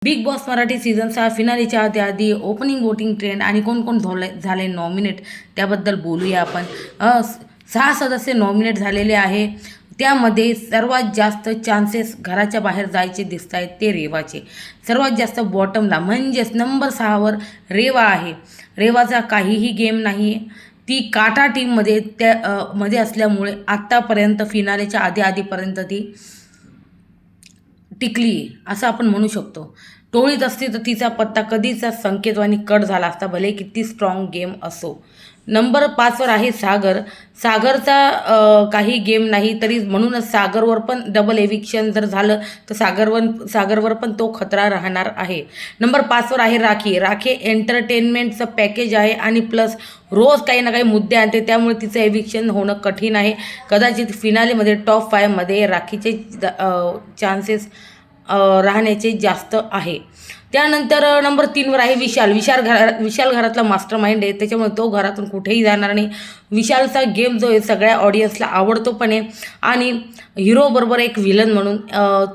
Big boss Marathi season 6 फिनालेच्या आधी opening voting trend आणि कोण कोण झाले नॉमिनेट त्याबद्दल बोलूया आपण. 6 सदस्य नॉमिनेट झालेले आहे. त्यामध्ये सर्वात जास्त चान्सेस घराच्या बाहेर जायचे दिसत आहेत ते रेवाचे. सर्वात जास्त बॉटमला म्हणजेच नंबर 6वर रेवा आहे. रेवाचा काहीही गेम नाही आहे. ती काटा टीममध्ये मध्ये असल्यामुळे आत्तापर्यंत फिनालेच्या आधीपर्यंत ती टिकली असं आपण म्हणू शकतो. टोळीत असती तर तिचा पत्ता कधीचा संकेतवाणी कट झाला असता, भले किती स्ट्रॉंग गेम असो. नंबर 5वर आहे सागर. सागरचा काही गेम नाही तरी म्हणूनच सागरवर पण डबल एविक्शन जर झालं तर सागरवर पण तो खतरा राहणार आहे. नंबर 5वर आहे राखी. राखी एंटरटेनमेंटचं पॅकेज आहे आणि प्लस रोज काही ना काही मुद्दे आणते, त्यामुळे तिचं एविक्शन होणं कठीण आहे. कदाचित फिनालेमध्ये टॉप 5मध्ये राखीचे चान्सेस राहण्याचे जास्त आहे. त्यानंतर नंबर 3वर आहे विशाल. विशाल घरातला मास्टर माइंड आहे, त्याच्यामुळे तो घरातून कुठेही जाणार नाही. विशालचा गेम जो आहे सगळ्या ऑडियन्सला आवडतो पण आहे आणि हिरोबरोबर एक विलन म्हणून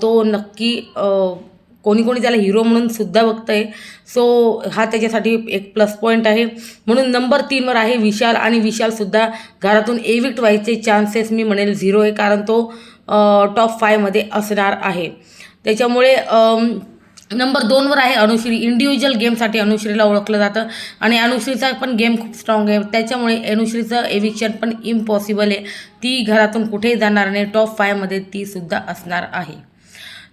तो नक्की कोणी त्याला हिरो म्हणून सुद्धा बघतं आहे. सो हा त्याच्यासाठी एक प्लस पॉईंट आहे. म्हणून नंबर 3वर आहे विशाल आणि विशालसुद्धा घरातून एविक्ट व्हायचे चान्सेस मी म्हणेल 0 आहे, कारण तो टॉप 5मध्ये असणार आहे. त्याच्यामुळे नंबर 2वर आहे अनुश्री. इंडिव्हिज्युअल गेमसाठी अनुश्रीला ओळखलं जातं आणि अनुश्रीचा पण गेम खूप स्ट्रॉंग आहे, त्याच्यामुळे अनुश्रीचं एविक्शन पण इम्पॉसिबल आहे. ती घरातून कुठेही जाणार नाही. टॉप 5मध्ये ती सुद्धा असणार आहे.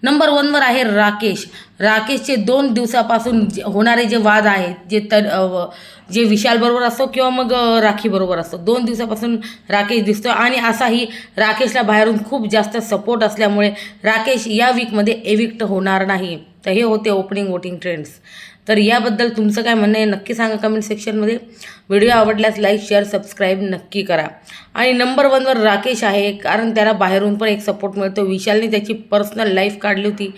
नंबर 1वर आहे राकेश. राकेशचे 2 दिवसापासून होणारे जे वाद आहेत जे विशालबरोबर असो किंवा मग राखीबरोबर असतो, 2 दिवसापासून राकेश दिसतो आणि असाही राकेशला बाहेरून खूप जास्त सपोर्ट असल्यामुळे राकेश या वीकमध्ये एविक्ट होणार नाही. तर हे होते ओपनिंग वोटिंग ट्रेंड्स. तर याबद्दल तुमचं काय म्हणणं आहे नक्की सांगा कमेंट सेक्शनमध्ये. व्हिडिओ आवडल्यास लाईक शेअर सबस्क्राईब नक्की करा. आणि नंबर 1वर राकेश आहे, कारण त्याला बाहेरून पण एक सपोर्ट मिळतो. विशालने त्याची पर्सनल लाईफ काढली होती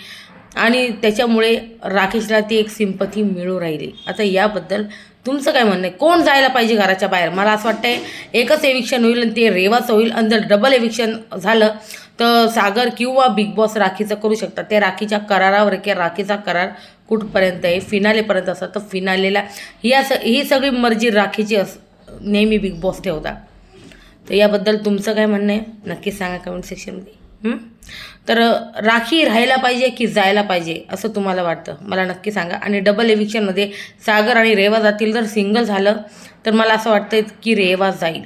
आणि त्याच्यामुळे राकेशला ती एक सिंपथी मिळू राहिली. आता याबद्दल तुमचं काय म्हणणं आहे? कोण जायला पाहिजे घराच्या बाहेर? मला असं वाटतं आहे एकच एविक्शन होईल आणि ते रेवाचं होईल. आणि जर डबल एविक्शन झालं तर सागर किंवा बिग बॉस राखीचं करू शकतात. ते राखीच्या करारावर की राखीचा करार कुठपर्यंत आहे, फिनालेपर्यंत असतं तर फिनालेला ही सगळी मर्जी राखीची नेहमी बिग बॉस ठेवता. तर याबद्दल तुमचं काय म्हणणं आहे नक्की सांगा कमेंट सेक्शनमध्ये. तर राखी राहायला पाहिजे की जायला पाहिजे असं तुम्हाला वाटतं मला नक्की सांगा. आणि डबल एविक्शनमध्ये सागर आणि रेवा जातील. जर सिंगल झालं तर मला असं वाटतं की रेवा जाईल.